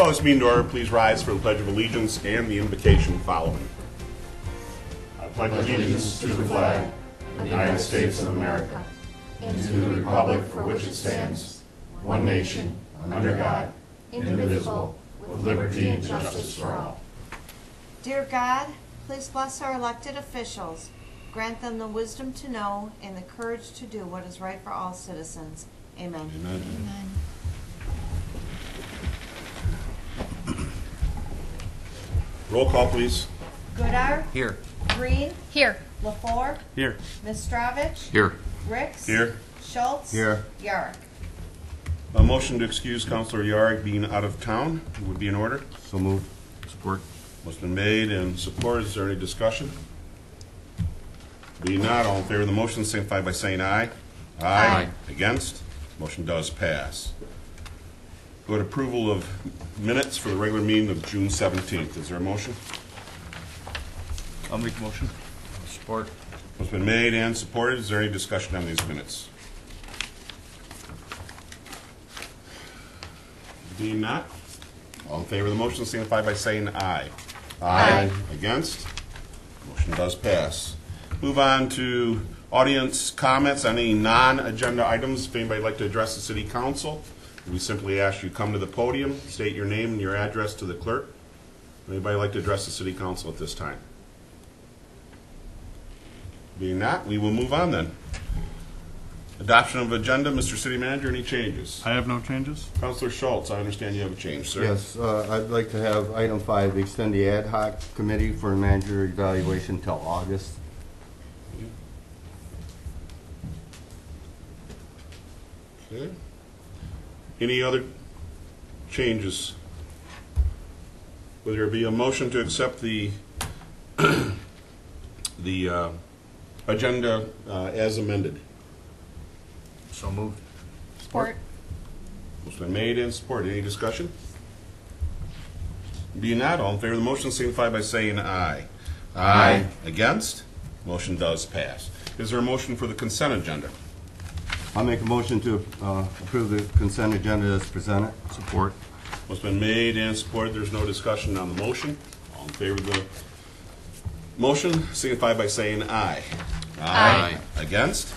call this meeting to order, please rise for the Pledge of Allegiance and the invocation following. I pledge allegiance to the flag of the United States of America and to the republic for which it stands, one nation, under God, indivisible, with liberty and justice for all. Dear God, please bless our elected officials. Grant them the wisdom to know and the courage to do what is right for all citizens. Amen. Amen. Amen. Roll call, please. Goodar. Here. Green. Here. LaFleur. Here. Mistrovich. Here. Ricks. Here. Schultz. Here. Yarrick. A motion to excuse Councilor Yarrick being out of town would be in order. So moved. Support. Motion been made and supported. Is there any discussion? Being not, all in favor of the motion signify by saying aye. Aye. Against? Motion does pass. Go to approval of minutes for the regular meeting of June 17th. Is there a motion? I'll make a motion. Support. Motion's been made and supported. Is there any discussion on these minutes? Being not, all in favor of the motion signify by saying aye. Aye. Against? Motion does pass. Move on to audience comments on any non-agenda items. If anybody would like to address the city council, we simply ask you come to the podium, state your name and your address to the clerk. Anybody like to address the city council at this time? Being not, we will move on then. Adoption of agenda, Mr. City Manager, any changes? I have no changes. Councilor Schultz, I understand you have a change, sir. Yes, I'd like to have item 5, extend the ad hoc committee for manager evaluation till August. Okay. Any other changes? Will there be a motion to accept the agenda as amended? So moved. Support. Motion been made and supported. Any discussion? Being not, all in favor of the motion signify by saying aye. Aye. Against? Motion does pass. Is there a motion for the consent agenda? I'll make a motion to approve the consent agenda as presented. Support. What's been made and supported, there's no discussion on the motion. All in favor of the motion signify by saying aye. Aye. Against?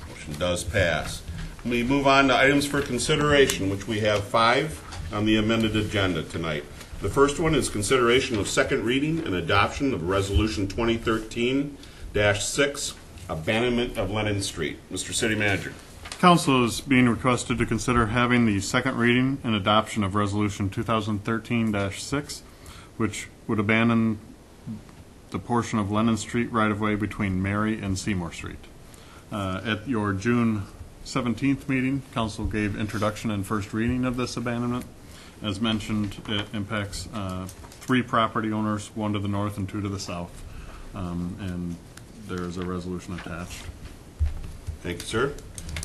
Motion does pass. We move on to items for consideration, which we have 5 on the amended agenda tonight. The first one is consideration of second reading and adoption of Resolution 2013-6, abandonment of Lennon Street. Mr. City Manager. Council is being requested to consider having the second reading and adoption of Resolution 2013-6, which would abandon the portion of Lennon Street right-of-way between Mary and Seymour Street. At your June 17th meeting, Council gave introduction and first reading of this abandonment. As mentioned, it impacts 3 property owners, 1 to the north and 2 to the south, and there is a resolution attached. Thank you, sir.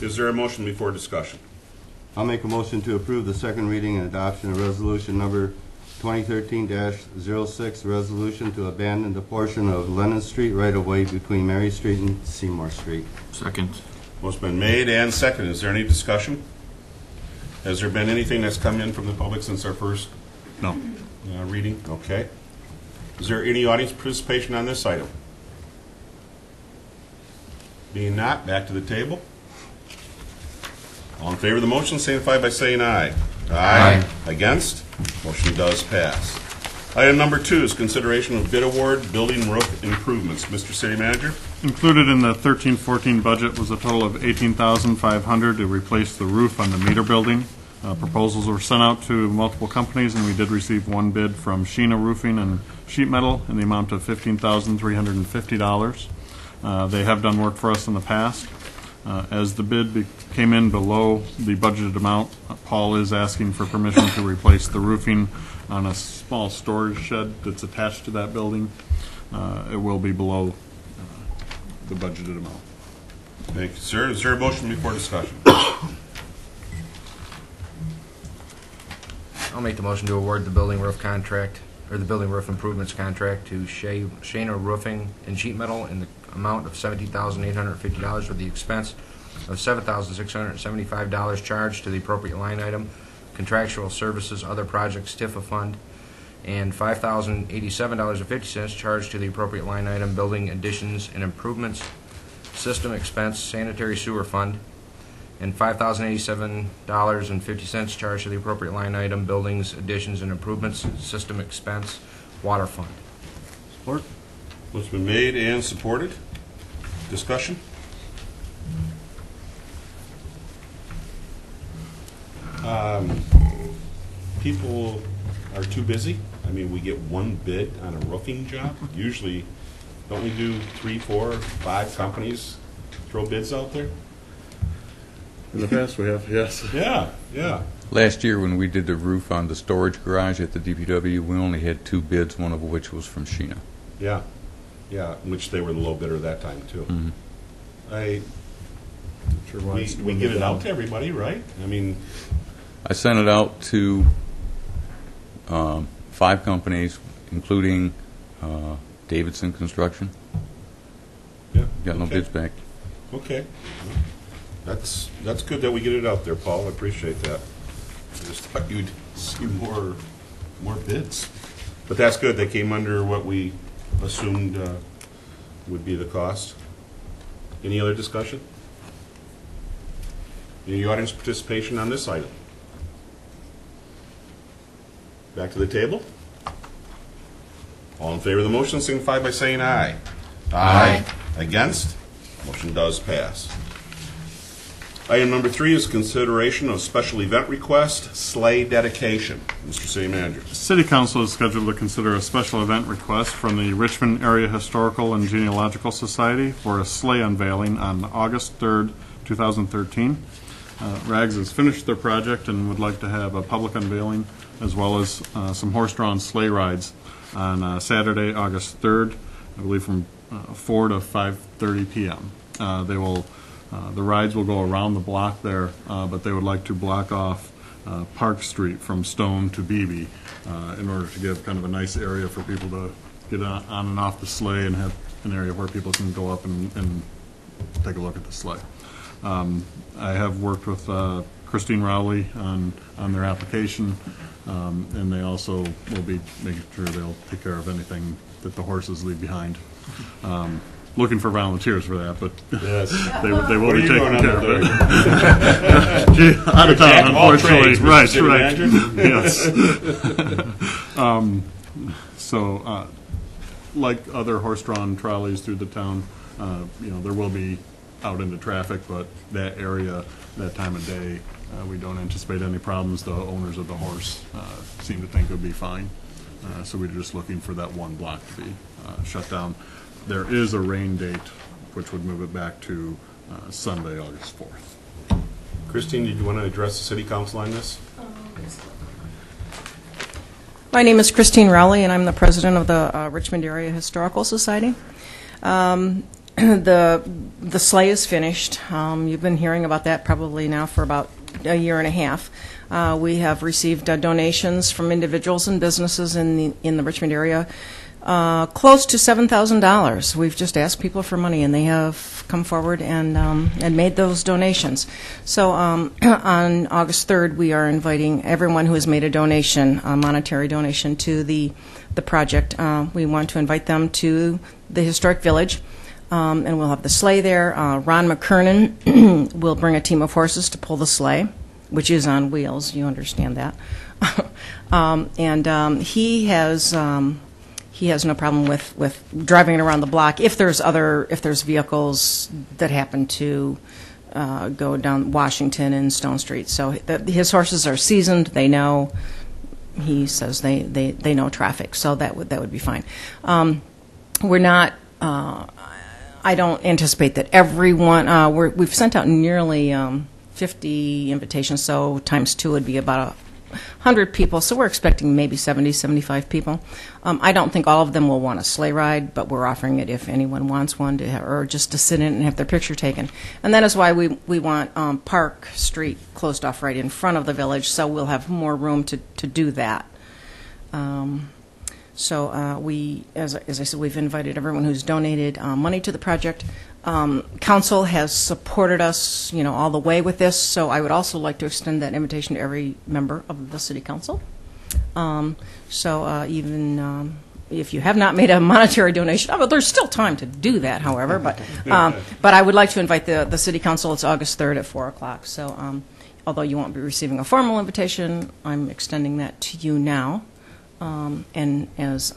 Is there a motion before discussion? I'll make a motion to approve the second reading and adoption of resolution number 2013-06, resolution to abandon the portion of Lennon Street right-of-way between Mary Street and Seymour Street. Second. Motion been made and seconded. Is there any discussion? Has there been anything that's come in from the public since our first No. reading? Okay. Is there any audience participation on this item? Being not, back to the table. All in favor of the motion signify by saying aye. Aye. Against? Motion does pass. Item number 2 is consideration of bid award building roof improvements. Mr. City Manager. Included in the 13-14 budget was a total of $18,500 to replace the roof on the meter building. Proposals were sent out to multiple companies, and we did receive 1 bid from Sheena Roofing and Sheet Metal in the amount of $15,350. They have done work for us in the past. As the bid came in below the budgeted amount, Paul is asking for permission to replace the roofing on a small storage shed that's attached to that building. It will be below the budgeted amount. Thank you, sir. Is there a motion before discussion? I'll make the motion to award the building roof contract, or the building roof improvements contract to Shana Roofing and Sheet Metal in the amount of $17,850 with the expense of $7,675 charged to the appropriate line item contractual services, other projects, TIFA fund, and $5,087.50 charged to the appropriate line item, building additions and improvements, system expense, sanitary sewer fund, and $5,087.50 charged to the appropriate line item, buildings, additions and improvements, system expense, water fund. Support. Motion's been made and supported. Discussion? People are too busy. I mean, we get one bid on a roofing job. Usually, don't we do 3, 4, 5 companies throw bids out there? In the past, we have, yes. Yeah, yeah. Last year, when we did the roof on the storage garage at the DPW, we only had 2 bids, one of which was from Sheena. Yeah, yeah, which they were the low bidder that time, too. Sure why it's We get it out to everybody, right? I mean, I sent it out to 5 companies, including Davidson Construction. yeah. Got no okay. bids back. Okay. That's good that we get it out there, Paul. I appreciate that. I just thought you'd see more bids. But that's good. They came under what we assumed would be the cost. Any other discussion? Any audience participation on this item? Back to the table. All in favor of the motion signify by saying aye. Aye. Against? Motion does pass. Item number 3 is consideration of special event request, sleigh dedication. Mr. City Manager. City Council is scheduled to consider a special event request from the Richmond Area Historical and Genealogical Society for a sleigh unveiling on August 3rd, 2013. Rags has finished their project and would like to have a public unveiling as well as some horse-drawn sleigh rides on Saturday, August 3rd, I believe from 4 to 5:30 p.m. The rides will go around the block there, but they would like to block off Park Street from Stone to Beebe in order to give kind of a nice area for people to get on and off the sleigh and have an area where people can go up and take a look at the sleigh. I have worked with Christine Rowley on their application, and they also will be making sure they'll take care of anything that the horses leave behind. Looking for volunteers for that, but Yes. they will What are be you taking going care on of it. there? Out of town, Jack of all unfortunately. trades, Mr. Right, City right. Manager. Yes. So, like other horse-drawn trolleys through the town, there will be out into traffic, but that area, that time of day, we don't anticipate any problems. The owners of the horse seem to think it would be fine. So we're just looking for that one block to be shut down. There is a rain date, which would move it back to Sunday, August 4th. Christine, did you want to address the City Council on this? My name is Christine Rowley, and I'm the president of the Richmond Area Historical Society. The sleigh is finished. You've been hearing about that probably now for about a year and a half. We have received donations from individuals and businesses in the Richmond area, close to $7,000. We've just asked people for money, and they have come forward and made those donations. So on August 3rd, we are inviting everyone who has made a donation, a monetary donation to the project. We want to invite them to the Historic Village. And we'll have the sleigh there. Ron McKernan will bring a team of horses to pull the sleigh, which is on wheels. You understand that. He has no problem with driving it around the block if there's vehicles that happen to go down Washington and Stone Street. So his horses are seasoned. They know. He says they know traffic, so that would be fine. We're not. I don't anticipate that everyone, we've sent out nearly 50 invitations, so times 2 would be about 100 people, so we're expecting maybe 70, 75 people. I don't think all of them will want a sleigh ride, but we're offering it if anyone wants one, or just to sit in and have their picture taken. And that is why we want Park Street closed off right in front of the village, so we'll have more room to do that. So we, as I said, we've invited everyone who's donated money to the project. Council has supported us, all the way with this, so I would also like to extend that invitation to every member of the City Council. Even if you have not made a monetary donation, there's still time to do that, however, but I would like to invite the City Council. It's August 3rd at 4 o'clock, so although you won't be receiving a formal invitation, I'm extending that to you now. And as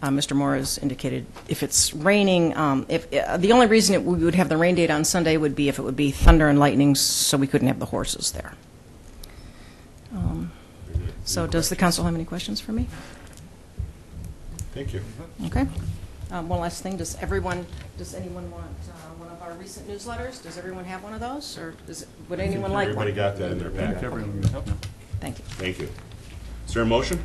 Mr. Moore has indicated, if it's raining, the only reason we would have the rain date on Sunday would be if it would be thunder and lightning, so we couldn't have the horses there. So does the council have any questions for me? Thank you. Okay. One last thing, does anyone want one of our recent newsletters? Does everyone have one of those, or would anyone like one? Everybody got that in their packet. Thank you. Thank you. Is there a motion?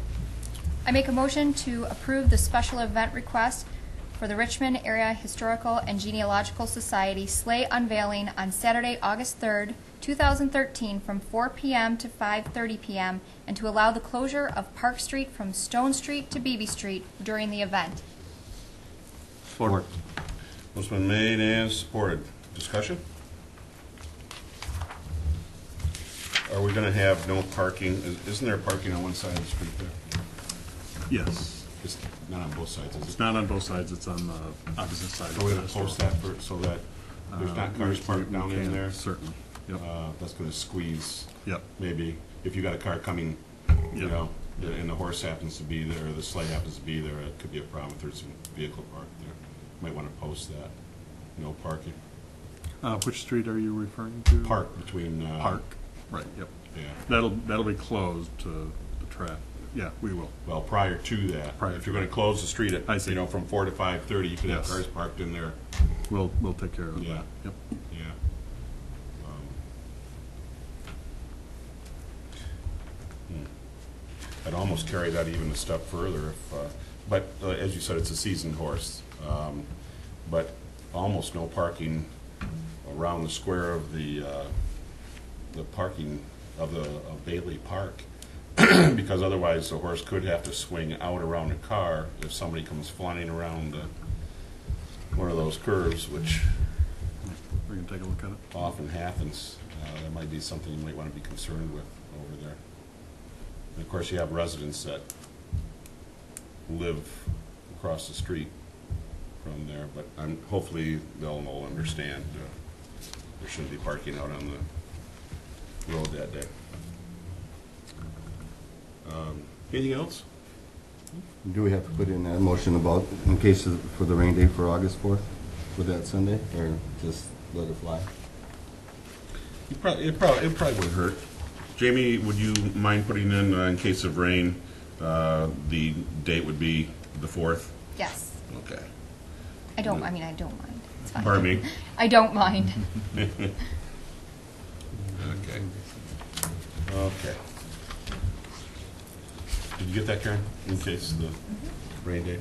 I make a motion to approve the special event request for the Richmond Area Historical and Genealogical Society sleigh unveiling on Saturday, August 3rd, 2013 from 4 p.m. to 5:30 p.m. and to allow the closure of Park Street from Stone Street to Beebe Street during the event. Support. Motion been made and supported. Discussion? Are we going to have no parking? Isn't there parking on one side of the street there? Yes. It's not on both sides, is It's it? not on both sides, it's on the opposite side. Are we going to post that so that there's not cars parked down in there? Certainly. Yep. That's going to squeeze, Yep. maybe, if you got a car coming, Yep. and the horse happens to be there, or the sleigh happens to be there, it could be a problem if there's a vehicle parked there. Might want to post that, no parking. Which street are you referring to? Park between. Park. Right. Yep. Yeah. That'll be closed to the traffic. Yeah, we will. Well, prior to that, Prior if to you're going to close the street I at, see. from 4 to 5:30, you could have Yes. cars parked in there. We'll take care of Yeah. that. Yep. Yeah. I'd almost carry that even a step further but as you said, it's a seasoned horse. But almost no parking around the square of the parking of Bailey Park. Because otherwise the horse could have to swing out around a car if somebody comes flying around one of those curves, which We can take a look at it. often happens. That might be something you might want to be concerned with over there. And of course, you have residents that live across the street from there, but hopefully they'll understand there shouldn't be parking out on the road that day. Anything else? Do we have to put in a motion about, in case for the rain day for August 4th, for that Sunday, or just let it fly? It probably would hurt. Jamie, would you mind putting in case of rain, the date would be the 4th? Yes. Okay. I don't mind. It's fine. Pardon me? I don't mind. Okay. Okay. Did you get that, Karen? In case of the rain day?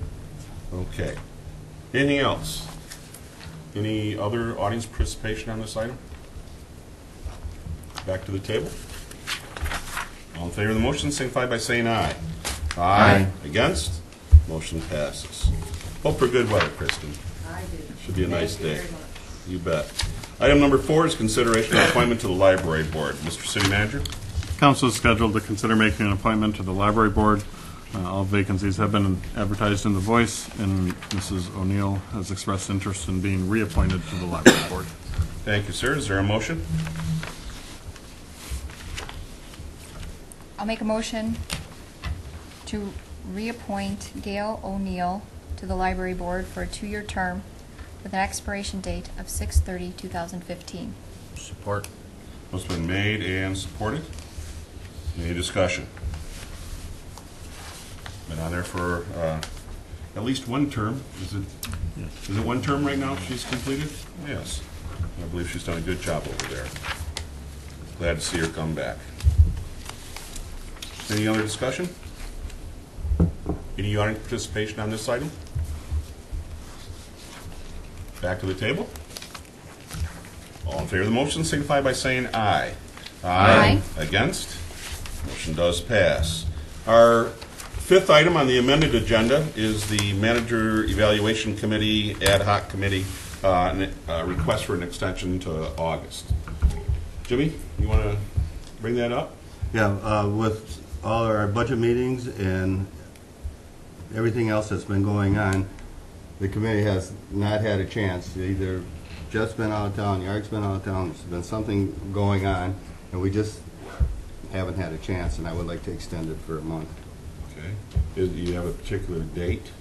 Okay. Anything else? Any other audience participation on this item? Back to the table. All in favor of the motion, signify by saying aye. Aye. Against? Motion passes. Hope for good weather, Kristen. I do. Should be a nice Thank you day. very much. You bet. Item number 4 is consideration of appointment to the library board. Mr. City Manager? Council is scheduled to consider making an appointment to the library board. All vacancies have been advertised in the Voice, and Mrs. O'Neill has expressed interest in being reappointed to the library board. Thank you, sir. Is there a motion? I'll make a motion to reappoint Gail O'Neill to the library board for a 2-year term with an expiration date of 6/30/2015. Support. What's been made and supported? Any discussion? Been on there for at least one term. Is it one term right now she's completed? Yes. I believe she's done a good job over there. Glad to see her come back. Any other discussion? Any audience participation on this item? Back to the table. All in favor of the motion signify by saying aye. Aye. Against? Motion does pass. Our 5th item on the amended agenda is the Manager Evaluation Committee Ad Hoc Committee request for an extension to August. Jimmy, you want to bring that up? Yeah, with all our budget meetings and everything else that's been going on, the committee has not had a chance. Either Jeff's been out of town, Yark's been out of town, there's been something going on, and we just haven't had a chance, and I would like to extend it for a month. Okay. Do you have a particular date?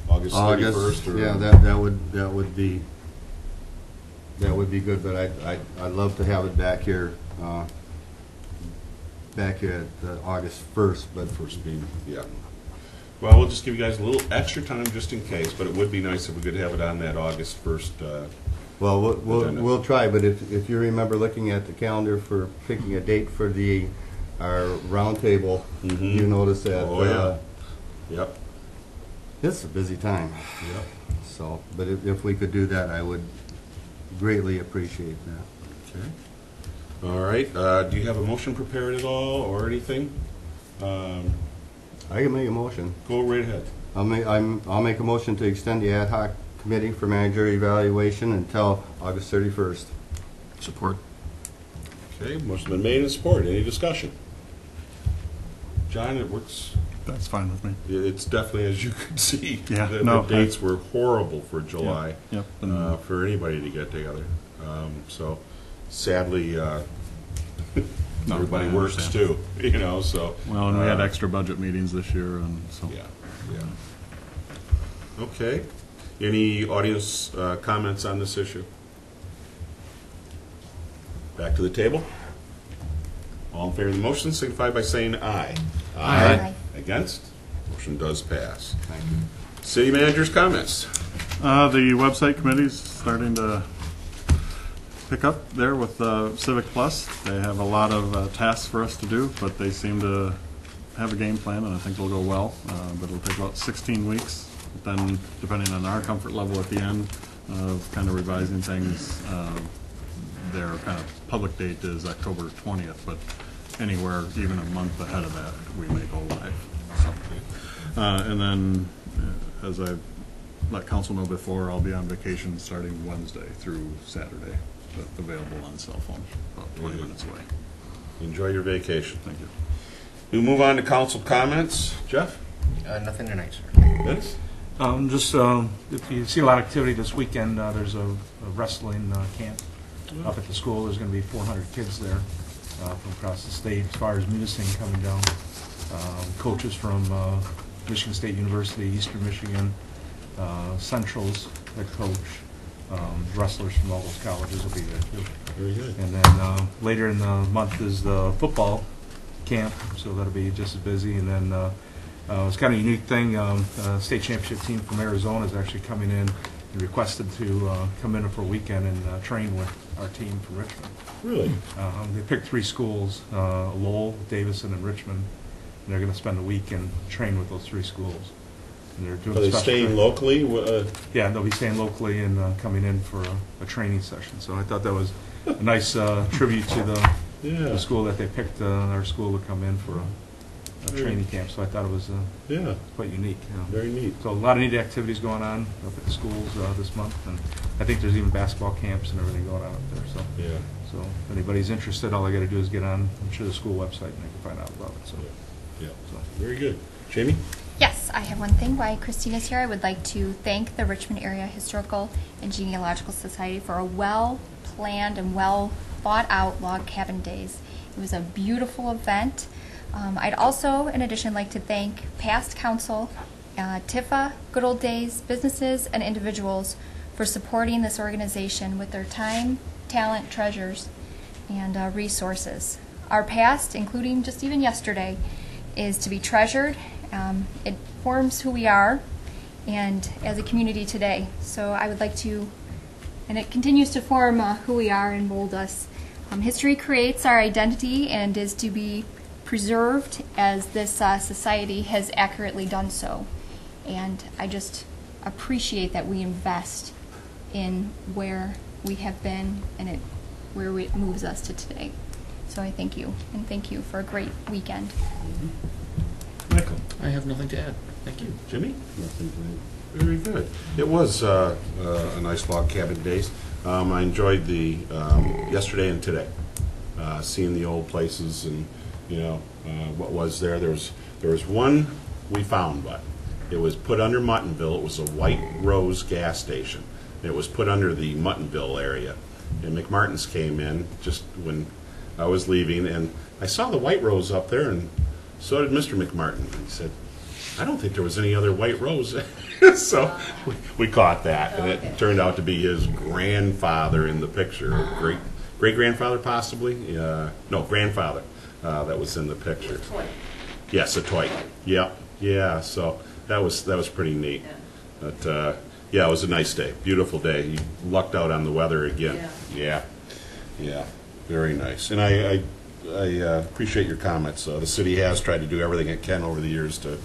August 31st? Or? Yeah, that would be good, but I'd love to have it back here at August 1st, but First meeting, yeah. Well, we'll just give you guys a little extra time just in case, but it would be nice if we could have it on that August 1st. well, we'll try. But if you remember looking at the calendar for picking a date for our roundtable, you notice that Yep. it's a busy time. Yep. So, but if we could do that, I would greatly appreciate that. Okay. All right. Do you have a motion prepared at all or anything? I can make a motion. Go right ahead. I'll make a motion to extend the ad hoc committee for managerial evaluation until August 31st. Support. Okay. Motion's been made and supported. Any discussion? John, it works. That's fine with me. It's definitely, as you can see, Yeah, the no, dates were horrible for July. Yep. For anybody to get together. So sadly, No, everybody I works understand. too, so. Well, and we had extra budget meetings this year, and so. Yeah. Okay. Any audience comments on this issue? Back to the table. All in favor of the motion signify by saying aye. Aye. Against? Motion does pass. Thank you. City manager's comments. The website committee's starting to pick up there with Civic Plus. They have a lot of tasks for us to do, but they seem to have a game plan, and I think it'll go well. But it'll take about 16 weeks. Then, depending on our comfort level at the end of kind of revising things, their kind of public date is October 20th, but anywhere even a month ahead of that, we may go live. So, and then, as I let council know before, I'll be on vacation starting Wednesday through Saturday, but available on cell phone, about 20 minutes away. Enjoy your vacation. Thank you. We move on to council comments. Jeff? Nothing tonight, sir. Vince? If you see a lot of activity this weekend, there's a wrestling camp up at the school. There's going to be 400 kids there from across the state. As far as Munising coming down, coaches from Michigan State University, Eastern Michigan, Central's head coach, wrestlers from all those colleges will be there too. Very good. And then later in the month is the football camp, so that'll be just as busy. And then it's kind of a unique thing. State championship team from Arizona is actually coming in and requested to come in for a weekend and train with our team from Richmond. Really? They picked 3 schools, Lowell, Davison, and Richmond, and they're going to spend a week and train with those 3 schools. And they're doing Are they special staying training. locally? Yeah, they'll be staying locally and coming in for a training session. So I thought that was a nice tribute to the school that they picked our school to come in for a training camp. So I thought it was quite unique. Very neat. So a lot of neat activities going on up at the schools this month, and I think there's even basketball camps and everything going on up there. So Yeah. so if anybody's interested, all I got to do is get on, I'm sure, the school website and they can find out about it. So Yeah. Very good. Jamie? Yes, I have one thing. While Christina's here, I would like to thank the Richmond Area Historical and Genealogical Society for a well-planned and well-thought-out log cabin days. It was a beautiful event. I'd also, in addition, like to thank past council, TIFA, Good Old Days, businesses, and individuals for supporting this organization with their time, talent, treasures, and resources. Our past, including just even yesterday, is to be treasured. It forms who we are and as a community today. So I would like to, and it continues to form who we are and mold us. History creates our identity and is to be preserved as this society has accurately done so. And I just appreciate that we invest in where we have been and where it moves us to today. So I thank you, and thank you for a great weekend. Michael? I have nothing to add. Thank you. Jimmy? Nothing to Very good. It was a nice log cabin days. I enjoyed the yesterday and today, seeing the old places and what was there. There was one we found, but it was put under Muttonville. It was a White Rose gas station. It was put under the Muttonville area, and McMartin's came in just when I was leaving, and I saw the White Rose up there, and so did Mr. McMartin. He said, I don't think there was any other White Rose. So we caught that, and it turned out to be his grandfather in the picture. Great-grandfather, possibly? No, grandfather that was in the picture. Yes, a toy. Yeah, so that was pretty neat. But, yeah, it was a nice day, beautiful day. You lucked out on the weather again. Yeah, very nice. And I appreciate your comments. The city has tried to do everything it can over the years to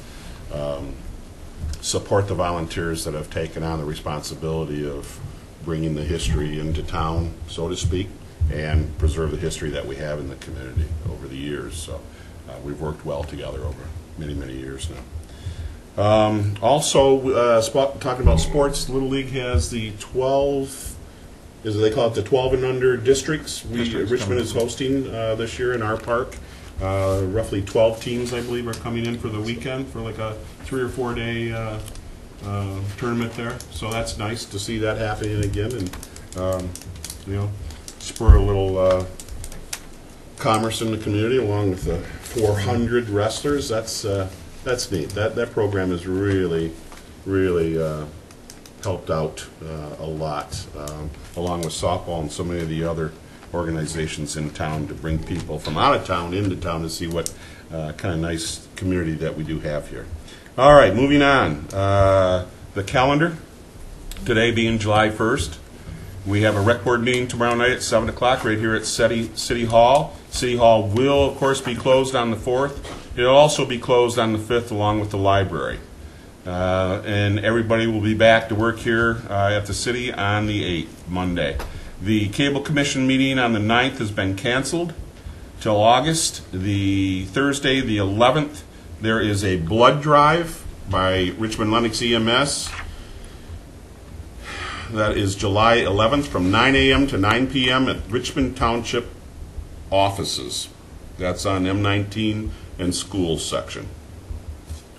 support the volunteers that have taken on the responsibility of bringing the history into town, so to speak, and preserve the history that we have in the community over the years. So we've worked well together over many, many years now. Also, talking about sports, Little League has the 12, they call it the 12 and under districts. Richmond is hosting this year in our park. Roughly 12 teams, I believe, are coming in for the weekend for like a 3 or 4 day tournament there. So that's nice to see that happening again, and spur a little commerce in the community along with the 400 wrestlers. That's neat. That program has really helped out a lot, along with softball and so many of the other organizations in town, to bring people from out of town into town to see what kind of nice community that we do have here. All right, moving on. The calendar, today being July 1st. We have a rec board meeting tomorrow night at 7 o'clock right here at City Hall. City Hall will, of course, be closed on the 4th. It'll also be closed on the 5th along with the library. And everybody will be back to work here at the city on the 8th, Monday. The Cable Commission meeting on the 9th has been canceled till August. The Thursday, the 11th, there is a blood drive by Richmond Lennox EMS. That is July 11th from 9 a.m. to 9 p.m. at Richmond Township offices. That's on M19 and schools section.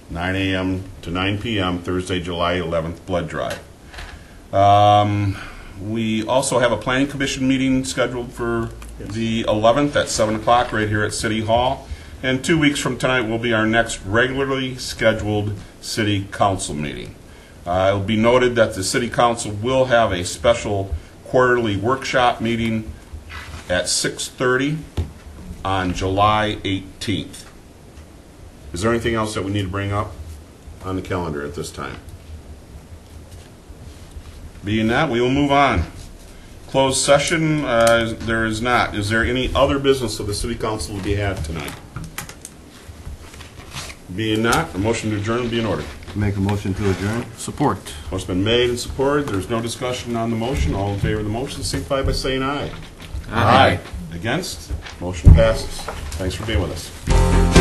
9 a.m. to 9 p.m. Thursday, July 11th, blood drive. We also have a planning commission meeting scheduled for the 11th at 7 o'clock right here at City Hall. And 2 weeks from tonight will be our next regularly scheduled city council meeting. It will be noted that the city council will have a special quarterly workshop meeting at 6:30 on July 18th. Is there anything else that we need to bring up on the calendar at this time? Being that, we will move on. Closed session, there is not. Is there any other business of the city council to be had tonight? Being not, a motion to adjourn will be in order. Make a motion to adjourn. Support. Motion's been made and supported. There's no discussion on the motion. All in favor of the motion, signify by saying aye. Aye. Against? Motion passes. Thanks for being with us.